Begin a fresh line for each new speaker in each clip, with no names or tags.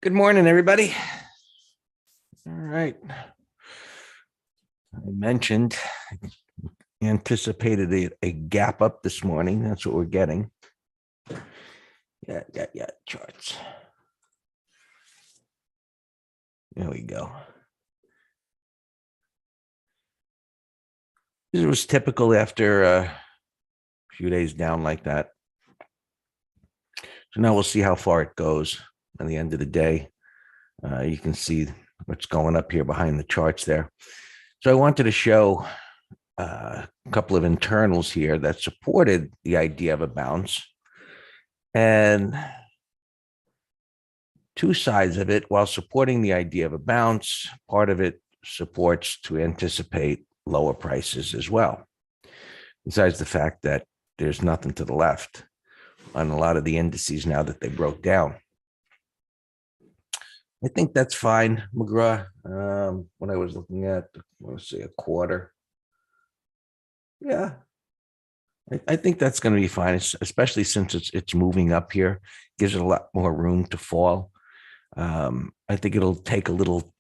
Good morning, everybody. All right. I mentioned, anticipated a gap up this morning. That's what we're getting. Yeah. Charts. There we go. This was typical after a few days down like that. So now we'll see how far it goes at the end of the day. You can see what's going up here behind the charts there. So I wanted to show a couple of internals here that supported the idea of a bounce. And two sides of it. While supporting the idea of a bounce, part of it supports to anticipate lower prices as well. Besides the fact that there's nothing to the left on a lot of the indices now that they broke down. I think that's fine, McGraw. When I was looking at, let's say, a quarter. Yeah, I think that's going to be fine, especially since it's moving up here. Gives it a lot more room to fall. I think it'll take a little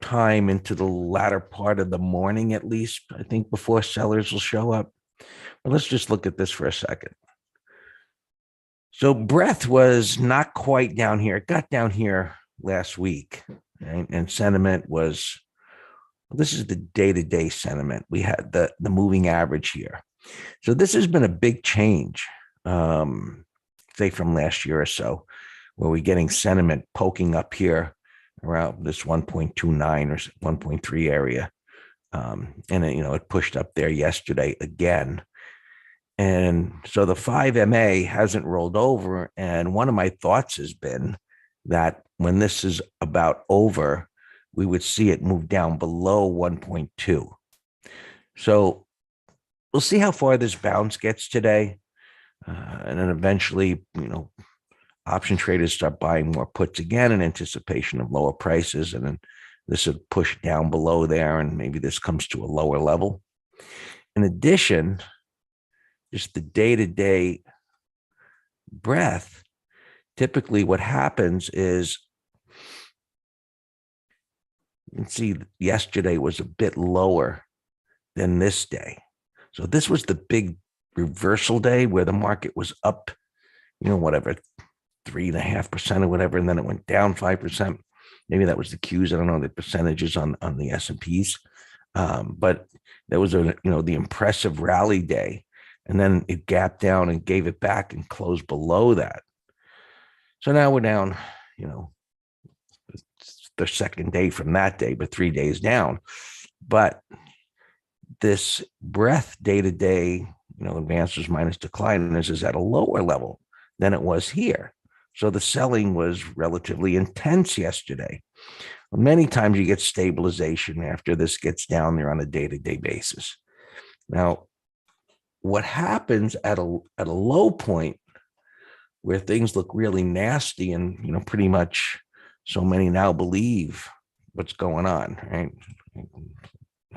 time into the latter part of the morning, at least, I think, before sellers will show up. But let's just look at this for a second. So breadth was not quite down here. It got down here last week, right? And sentiment was, this is the day-to-day sentiment. We had the moving average here. So this has been a big change, say from last year or so, where we're getting sentiment poking up here around this 1.29 or 1.3 area. And it pushed up there yesterday again. And so the 5MA hasn't rolled over. And one of my thoughts has been that when this is about over, we would see it move down below 1.2. So we'll see how far this bounce gets today. And then eventually, option traders start buying more puts again in anticipation of lower prices. And then this would push down below there, and maybe this comes to a lower level. In addition, just the day-to-day breadth, typically what happens is, you can see yesterday was a bit lower than this day. So this was the big reversal day where the market was up, whatever, 3.5% or whatever, and then it went down 5%. Maybe that was the Qs. I don't know the percentages on the S&Ps, but there was the impressive rally day, and then it gapped down and gave it back and closed below that. So now we're down, it's the second day from that day, but 3 days down. But this breadth day-to-day, advances minus decliners is at a lower level than it was here. So the selling was relatively intense yesterday. Many times you get stabilization after this gets down there on a day-to-day basis. Now, what happens at a low point where things look really nasty and, pretty much so many now believe what's going on, right?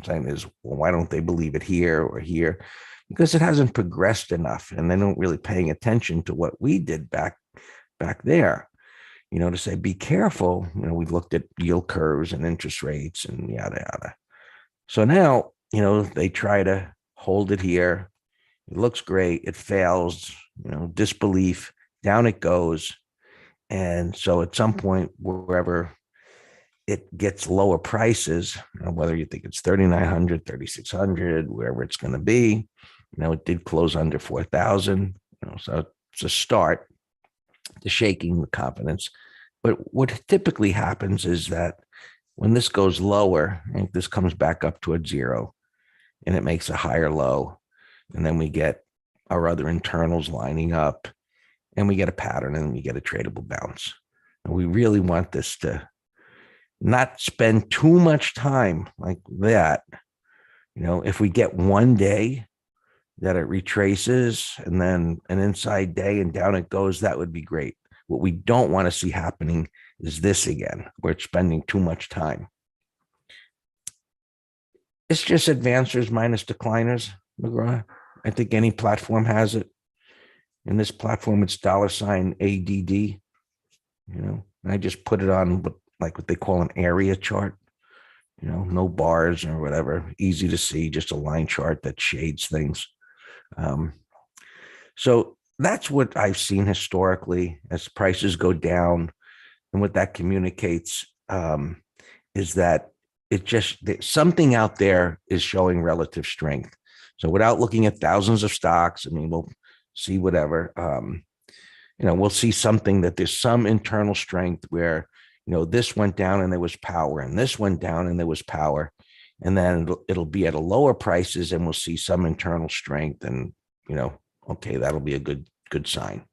Saying is, well, why don't they believe it here or here? Because it hasn't progressed enough, and they're not really paying attention to what we did back there, to say, be careful. We looked at yield curves and interest rates and yada, yada. So now, they try to hold it here. It looks great. It fails, disbelief, down it goes. And so at some point, wherever it gets lower prices, whether you think it's 3,900, 3,600, wherever it's going to be, it did close under 4,000, so it's a start to shaking the confidence. But what typically happens is that when this goes lower, right, this comes back up towards zero and it makes a higher low. And then we get our other internals lining up and we get a pattern and we get a tradable bounce. And we really want this to not spend too much time like that. If we get one day that it retraces and then an inside day and down it goes, that would be great. What we don't want to see happening is this again, where it's spending too much time. It's just advancers minus decliners, McGraw. I think any platform has it. In this platform, it's $ADD. And I just put it on what they call an area chart, no bars or whatever, easy to see, just a line chart that shades things. Um, so that's what I've seen historically as prices go down. And what that communicates is that something out there is showing relative strength. So without looking at thousands of stocks, I mean, we'll see whatever. We'll see something that there's some internal strength where, this went down and there was power, and this went down and there was power. And then it'll be at a lower prices and we'll see some internal strength. And, okay, that'll be a good sign.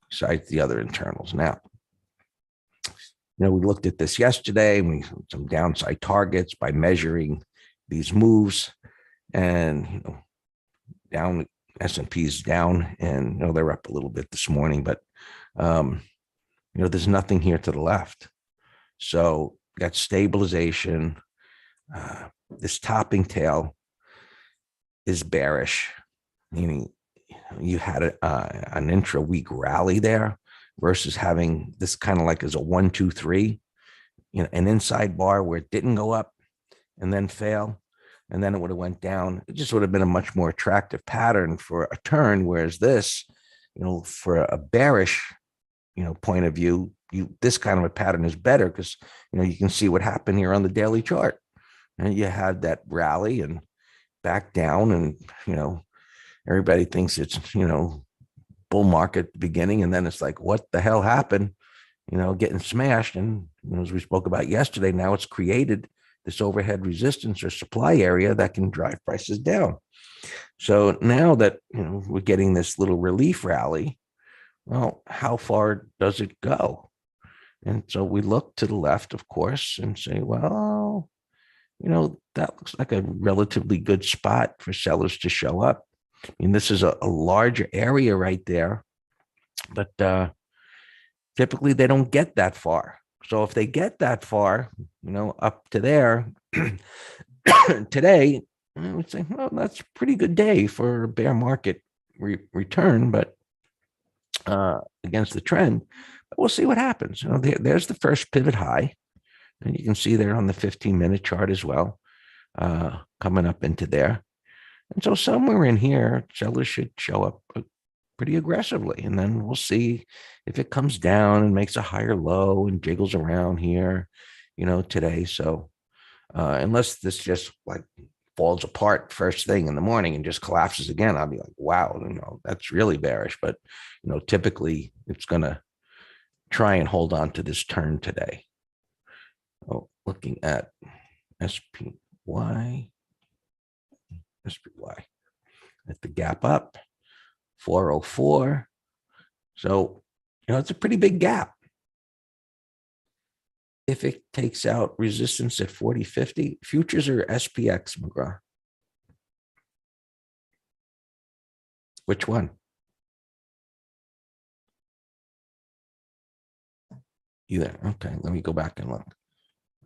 Besides the other internals. Now, we looked at this yesterday and we some downside targets by measuring these moves, and down, S&P's down, and they're up a little bit this morning, but there's nothing here to the left. So got stabilization. This topping tail is bearish, meaning you had an intra-week rally there versus having this kind of like as a 1, 2, 3, an inside bar where it didn't go up and then fail, and then it would have went down. It just would have been a much more attractive pattern for a turn. Whereas this, for a bearish, point of view, this kind of a pattern is better because, you can see what happened here on the daily chart. And you had that rally and back down, and, everybody thinks it's, bull market at the beginning. And then it's like, what the hell happened? Getting smashed. And as we spoke about yesterday, now it's created this overhead resistance or supply area that can drive prices down. So now that, we're getting this little relief rally, well, how far does it go? And so we look to the left, of course, and say, well, that looks like a relatively good spot for sellers to show up. I mean, this is a larger area right there, but typically they don't get that far. So if they get that far, up to there today, I would say, well, that's a pretty good day for a bear market return, but against the trend. But we'll see what happens. There's the first pivot high, and you can see there on the 15-minute chart as well, coming up into there. And so somewhere in here, sellers should show up pretty aggressively. And then we'll see if it comes down and makes a higher low and jiggles around here, today. So unless this just like falls apart first thing in the morning and just collapses again, I'll be like, wow, that's really bearish. But, typically it's going to try and hold on to this turn today. Oh, looking at SPY at the gap up 404. So, it's a pretty big gap. If it takes out resistance at 40.50, futures or SPX, McGraw? Which one? You there? Okay, let me go back and look.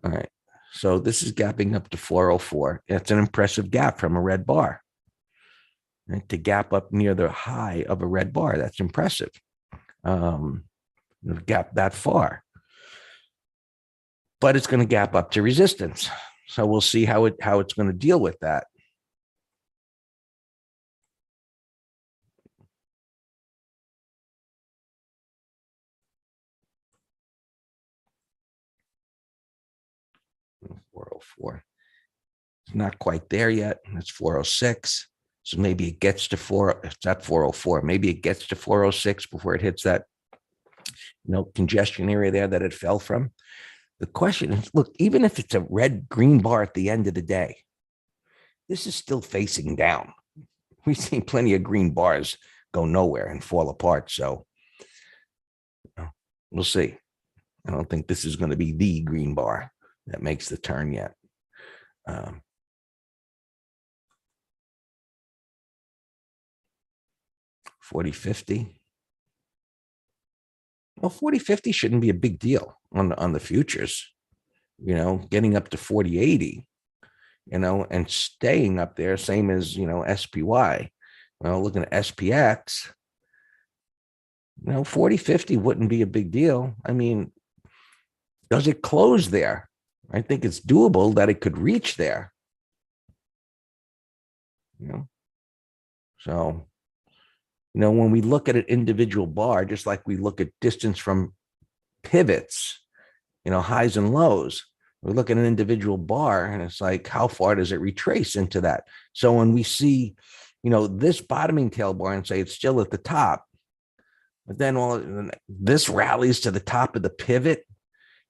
All right. So this is gapping up to 404. It's an impressive gap from a red bar. Right? To gap up near the high of a red bar, that's impressive. Gap that far. But it's going to gap up to resistance. So we'll see how it's going to deal with that. $404. It's not quite there yet. It's 406. So maybe it gets to it's at 404. Maybe it gets to 406 before it hits that congestion area there that it fell from. The question is, look, even if it's a red green bar at the end of the day, this is still facing down. We've seen plenty of green bars go nowhere and fall apart. So we'll see. I don't think this is going to be the green bar that makes the turn yet. 40.50. Well, 40.50 shouldn't be a big deal on the futures, getting up to 40.80, and staying up there, same as, SPY. Well, looking at SPX, 40, 50 wouldn't be a big deal. I mean, does it close there? I think it's doable that it could reach there. You know, so, when we look at an individual bar, just like we look at distance from pivots, highs and lows, we look at an individual bar and it's like, how far does it retrace into that? So when we see, this bottoming tail bar and say it's still at the top, but then this rallies to the top of the pivot,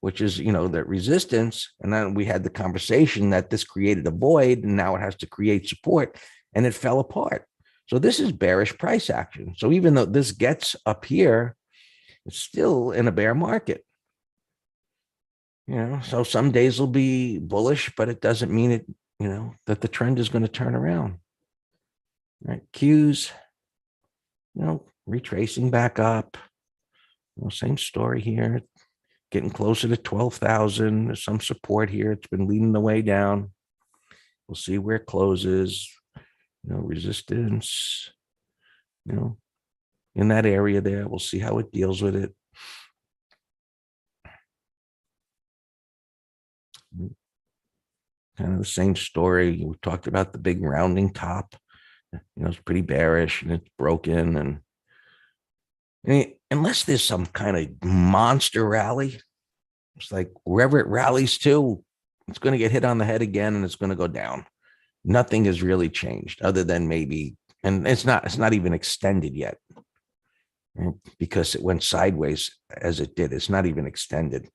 which is, the resistance. And then we had the conversation that this created a void and now it has to create support, and it fell apart. So this is bearish price action. So even though this gets up here, it's still in a bear market. So some days will be bullish, but it doesn't mean it, that the trend is going to turn around. Right? Qs, retracing back up. Same story here. Getting closer to 12,000. There's some support here. It's been leading the way down. We'll see where it closes. Resistance, in that area there. We'll see how it deals with it. Kind of the same story. We talked about the big rounding top. It's pretty bearish and it's broken. And unless there's some kind of monster rally, it's like wherever it rallies to, it's going to get hit on the head again and it's going to go down. Nothing has really changed other than maybe, and it's not even extended yet, right? Because it went sideways as it did. It's not even extended.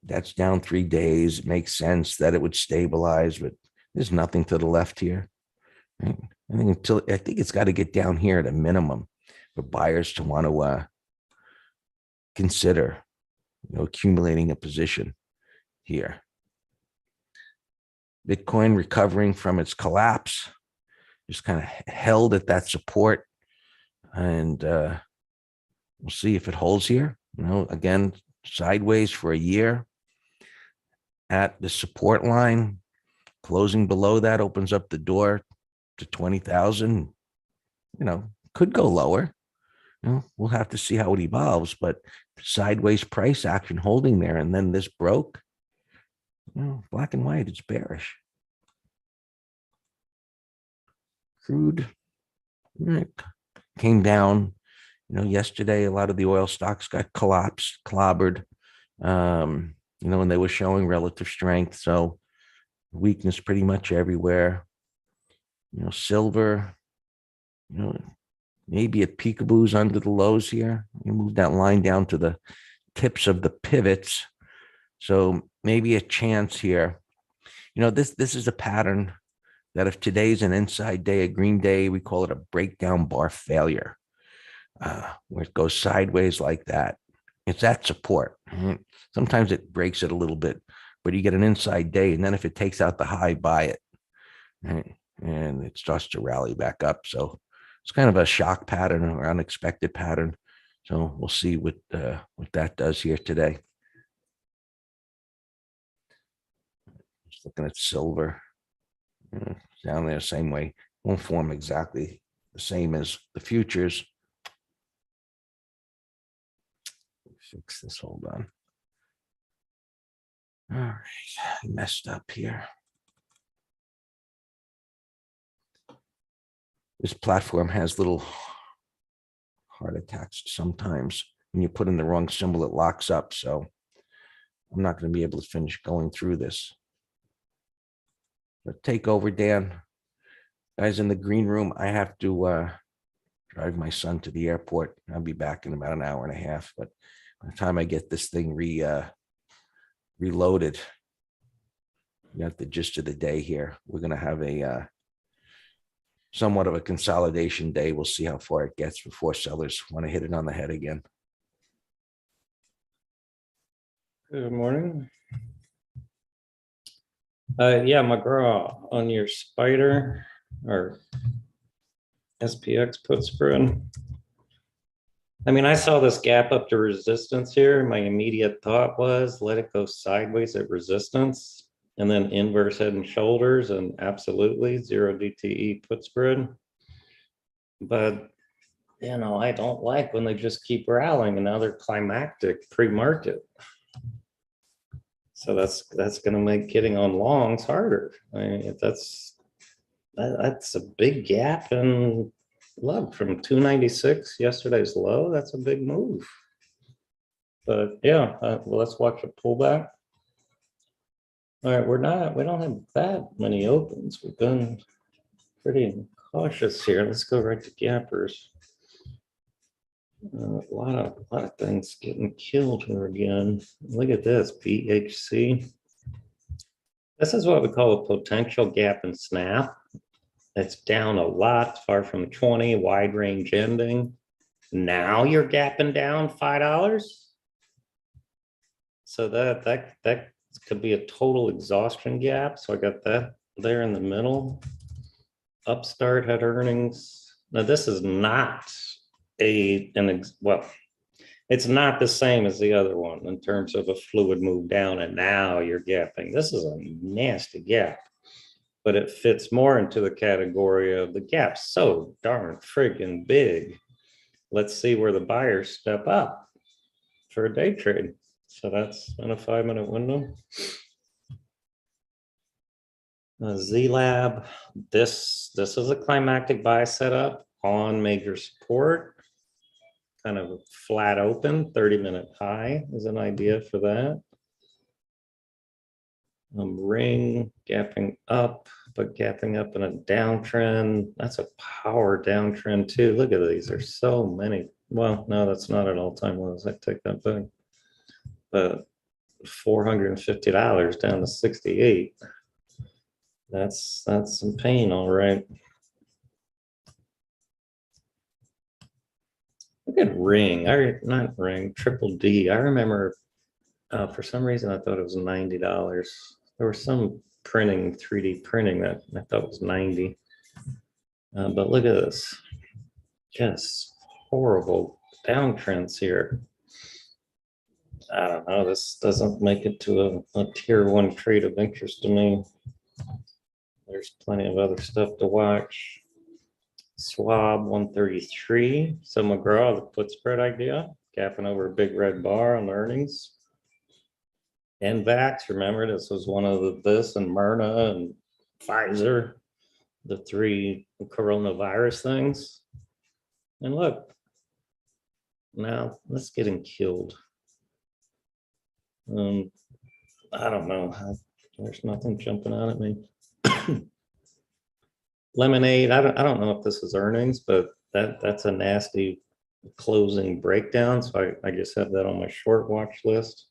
That's down 3 days. It makes sense that it would stabilize, but there's nothing to the left here. Right? I think it's got to get down here at a minimum for buyers to want to consider, accumulating a position here. Bitcoin recovering from its collapse, just kind of held at that support, and we'll see if it holds here. Again, sideways for a year at the support line. Closing below that opens up the door to 20,000. Could go lower. We'll have to see how it evolves, but sideways price action holding there, and then this broke. Black and white, it's bearish. Crude came down. Yesterday, a lot of the oil stocks got clobbered, and they were showing relative strength. So weakness pretty much everywhere. Silver, maybe at peekaboos under the lows here. You move that line down to the tips of the pivots. So maybe a chance here. This is a pattern that if today's an inside day, a green day, we call it a breakdown bar failure, where it goes sideways like that. It's at support. Right? Sometimes it breaks it a little bit, but you get an inside day, and then if it takes out the high, buy it, right? And it starts to rally back up. So it's kind of a shock pattern or unexpected pattern. So we'll see what that does here today. Just looking at silver, down there, same way. Won't form exactly the same as the futures. Fix this. Hold on. All right, I messed up here. This platform has little heart attacks sometimes. When you put in the wrong symbol, it locks up. So I'm not going to be able to finish going through this. But take over, Dan. Guys in the green room, I have to drive my son to the airport. I'll be back in about an hour and a half. But by the time I get this thing reloaded, you got the gist of the day here. We're going to have a somewhat of a consolidation day. We'll see how far it gets before sellers want to hit it on the head again.
Good morning. Yeah, McGraw, on your spider or SPX put spread. I mean, I saw this gap up to resistance here. My immediate thought was let it go sideways at resistance and then inverse head and shoulders, and absolutely zero DTE put spread. But I don't like when they just keep rallying and now they're climactic pre-market. So that's going to make getting on longs harder. I mean, that's a big gap. And look, from 296 yesterday's low, that's a big move. But yeah, well, let's watch a pullback. All right, we don't have that many opens. We've been pretty cautious here. Let's go right to gappers. A lot of things getting killed here again. Look at this, BHC. This is what we call a potential gap and snap. It's down a lot, far from 20, wide range ending. Now you're gapping down $5. So that could be a total exhaustion gap. So I got that there in the middle. Upstart had earnings. Now this is not well, it's not the same as the other one in terms of a fluid move down and now you're gapping. This is a nasty gap, but it fits more into the category of the gap so darn friggin' big. Let's see where the buyers step up for a day trade. So that's in a 5-minute window. Z-Lab, this is a climactic buy setup on major support. Kind of flat open, 30-minute high is an idea for that. Ring gapping up, but gapping up in a downtrend. That's a power downtrend too. Look at these. There's so many. Well, no, that's not at all-time lows. I take that back. But $450 down to 68. That's some pain, all right. Look at Ring. Not Ring, Triple D. I remember for some reason I thought it was $90. There was some printing, 3D printing that I thought was 90. But look at this. Just horrible downtrends here. I don't know. This doesn't make it to a tier 1 trade of interest to me. There's plenty of other stuff to watch. Swab 133. So McGraw, the put spread idea, gapping over a big red bar on earnings. And Vax, remember this was one of this and Myrna and Pfizer, the 3 coronavirus things. And look, now that's getting killed. I don't know. There's nothing jumping out at me. Lemonade, I don't know if this is earnings, but that's a nasty closing breakdown. So I just have that on my short watch list.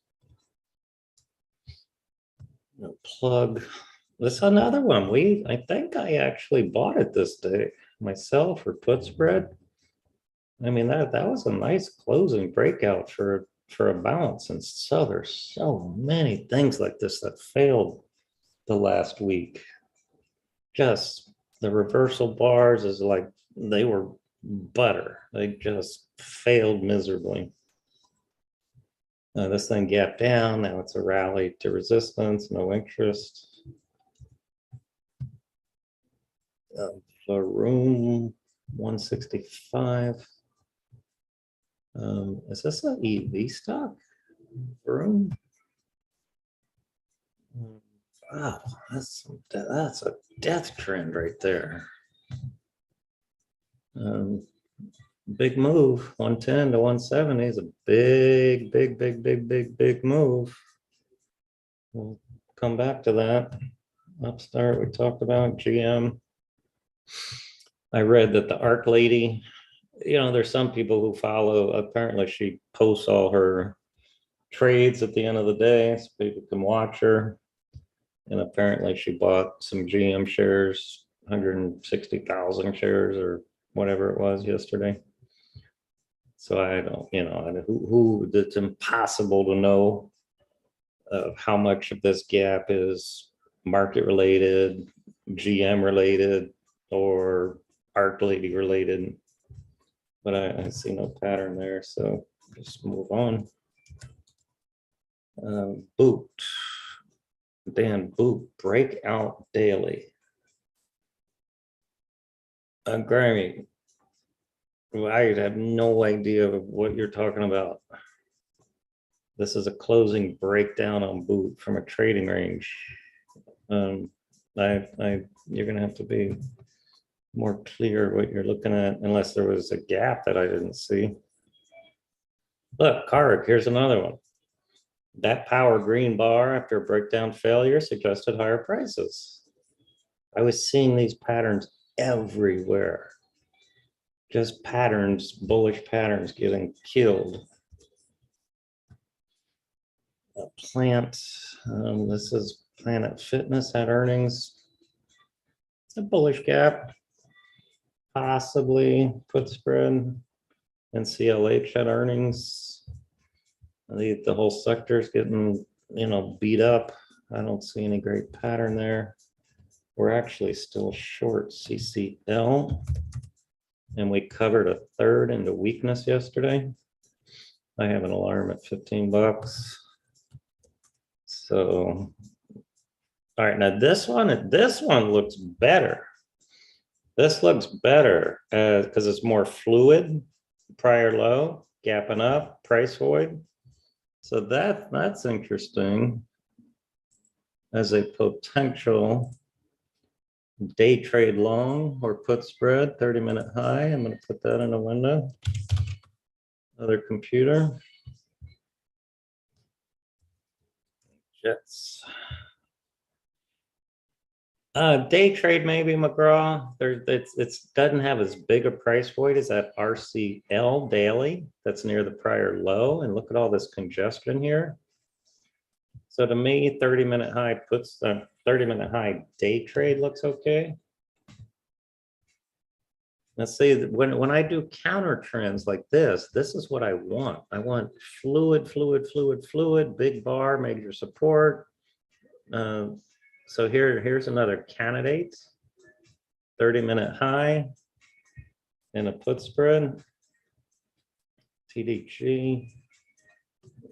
Plug. This is another one. I think I actually bought it this day myself for put spread. I mean, that was a nice closing breakout for a bounce. And so there's so many things like this that failed the last week. Just the reversal bars is like they were butter. They just failed miserably. This thing gapped down. Now it's a rally to resistance, no interest. Room 165. Is this an EV stock? Room? Wow, that's a death trend right there. Big move, 110 to 170 is a big move. We'll come back to that. Upstart, we talked about GM. I read that the ARC lady, there's some people who follow, apparently she posts all her trades at the end of the day so people can watch her. And apparently she bought some GM shares, 160,000 shares or whatever it was yesterday. So I don't, it's impossible to know how much of this gap is market related, GM related, or ARC lady related. But I see no pattern there, so just move on. Boot. Dan Boot, breakout daily. Grammy, I have no idea what you're talking about. This is a closing breakdown on boot from a trading range. You're gonna have to be more clear what you're looking at, unless there was a gap that I didn't see. Look, Carrick, here's another one. That power green bar after a breakdown failure suggested higher prices. I was seeing these patterns everywhere. Just patterns, bullish patterns getting killed. Plant, this is Planet Fitness had earnings. It's a bullish gap, possibly put spread, and CLH had earnings. The whole sector is getting, beat up. I don't see any great pattern there. We're actually still short CCL, and we covered a third into weakness yesterday. I have an alarm at 15 bucks. So, all right, now this one looks better. This looks better because it's more fluid. Prior low, gapping up, price void. So that's interesting as a potential day trade long or put spread, 30-minute high. I'm going to put that in a window. Other computer. Jets. Day trade maybe, McGraw. It doesn't have as big a price void as that RCL daily that's near the prior low. And look at all this congestion here. So to me, 30-minute high puts 30-minute high day trade looks okay. Let's see, when I do counter trends like this is what I want. I want fluid, big bar, major support. So here's another candidate, 30-minute high and a put spread. TDG.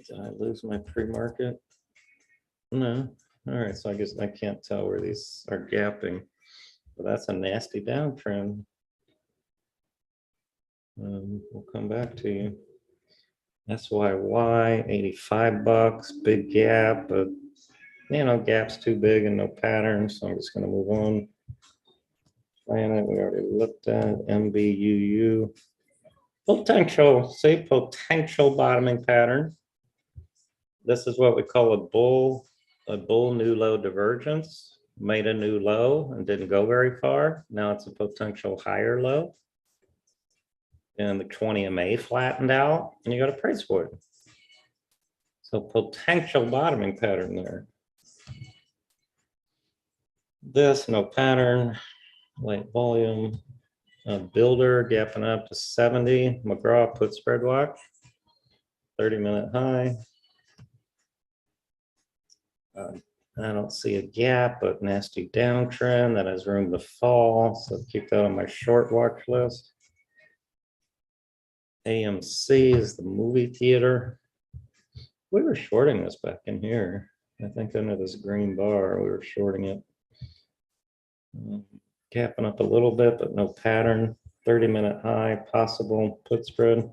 Did I lose my pre-market? No. All right, so I guess I can't tell where these are gapping, but that's a nasty downtrend. We'll come back to you. SYY, 85 bucks, big gap, but gap's too big and no pattern, so I'm just going to move on. Planet, we already looked at. MBUU. Potential bottoming pattern. This is what we call a bull new low divergence. Made a new low and didn't go very far. Now it's a potential higher low. And the 20 MA flattened out, and you got a price for it. So potential bottoming pattern there. This, no pattern, light volume, builder gapping up to 70. McGraw put spread watch, 30-minute high. I don't see a gap, but nasty downtrend that has room to fall. So keep that on my short watch list. AMC is the movie theater. We were shorting this back in here. I think under this green bar, we were shorting it. Gapping up a little bit, but no pattern. 30-minute high, possible put spread.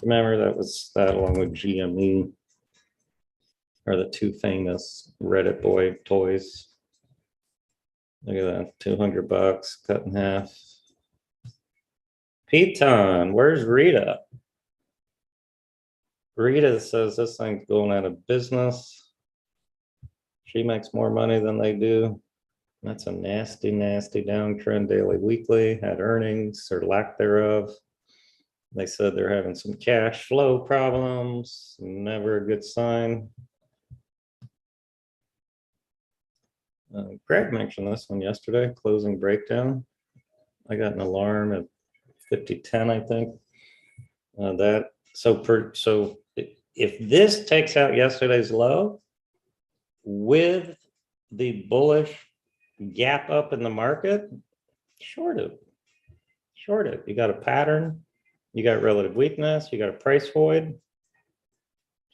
Remember that was that along with GME are the two famous Reddit boy toys. Look at that, 200 bucks, cut in half. Piton, where's Rita? Rita says this thing's going out of business. She makes more money than they do. That's a nasty downtrend, daily, weekly, had earnings or lack thereof. They said they're having some cash flow problems, never a good sign. Greg mentioned this one yesterday, closing breakdown. I got an alarm at 5010, I think. So if this takes out yesterday's low with the bullish gap up in the market, short it. You got a pattern, you got relative weakness, you got a price void.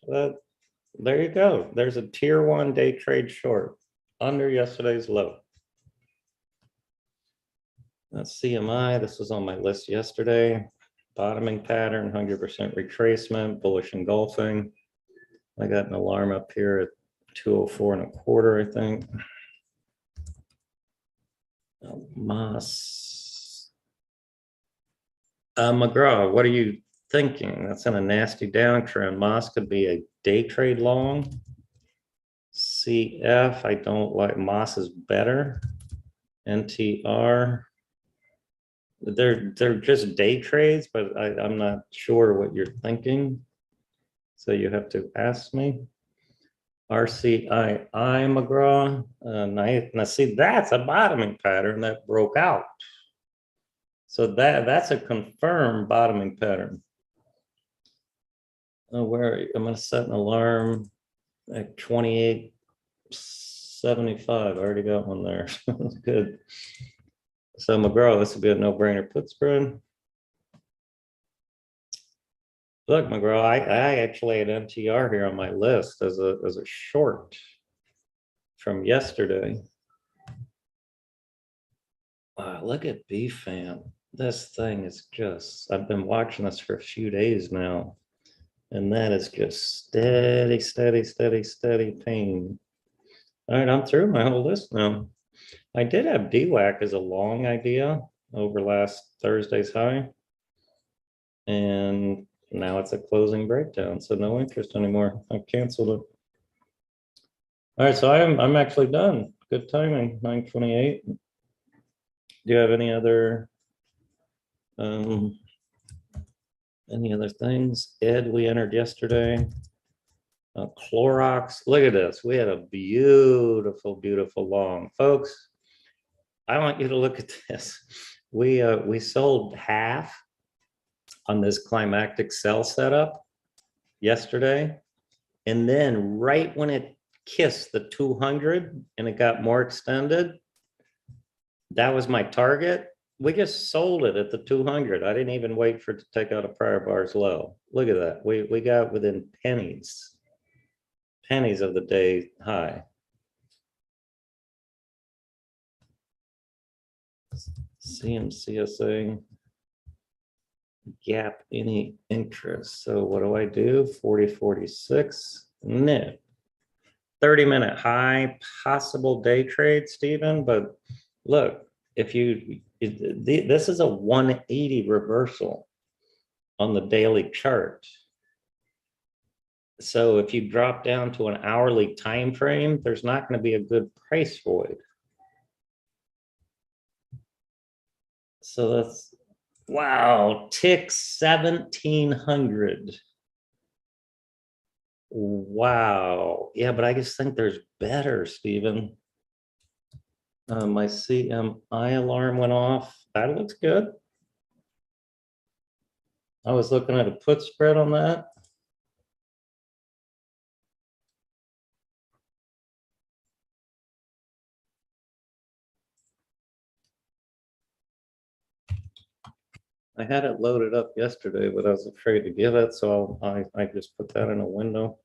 There you go. There's a tier 1 day trade short under yesterday's low. That's CMI. This was on my list yesterday. bottoming pattern, 100% retracement, bullish engulfing. I got an alarm up here at 204.25, I think. Moss. McGraw, what are you thinking? That's in a nasty downtrend. Moss could be a day trade long. CF, I don't like. Moss is better. NTR. They're just day trades, but I'm not sure what you're thinking. So you have to ask me. RCII McGraw. Now see, that's a bottoming pattern that broke out. So that's a confirmed bottoming pattern. Where I'm going to set an alarm at 28.75. I already got one there. Good. So McGraw, this would be a no-brainer put spread. Look, McGraw, I actually had NTR here on my list as a short from yesterday. Wow, look at BFAM. This thing is just, I've been watching this for a few days now, and that is just steady, steady, steady, steady pain. All right, I'm through my whole list now. I did have DWAC as a long idea over last Thursday's high, and now it's a closing breakdown, so no interest anymore. I canceled it. All right, so I'm actually done. Good timing, 9:28. Do you have any other things? Ed, we entered yesterday. Clorox, look at this. We had a beautiful, beautiful long. Folks, I want you to look at this. We sold half on this climactic sell setup yesterday. And then right when it kissed the 200 and it got more extended, that was my target. We just sold it at the 200. I didn't even wait for it to take out a prior bar's low. Look at that. We got within pennies of the day high. CMCSA. Gap any interest. So what do? 40.46. No. 30-minute high, possible day trade, Stephen. But look, if this is a 180 reversal on the daily chart. So if you drop down to an hourly time frame, there's not going to be a good price void. So that's, wow, tick 1700. Wow. Yeah, but I just think there's better, Stephen. My CMI alarm went off. That looks good. I was looking at a put spread on that. I had it loaded up yesterday, but I was afraid to give it, so I just put that in a window.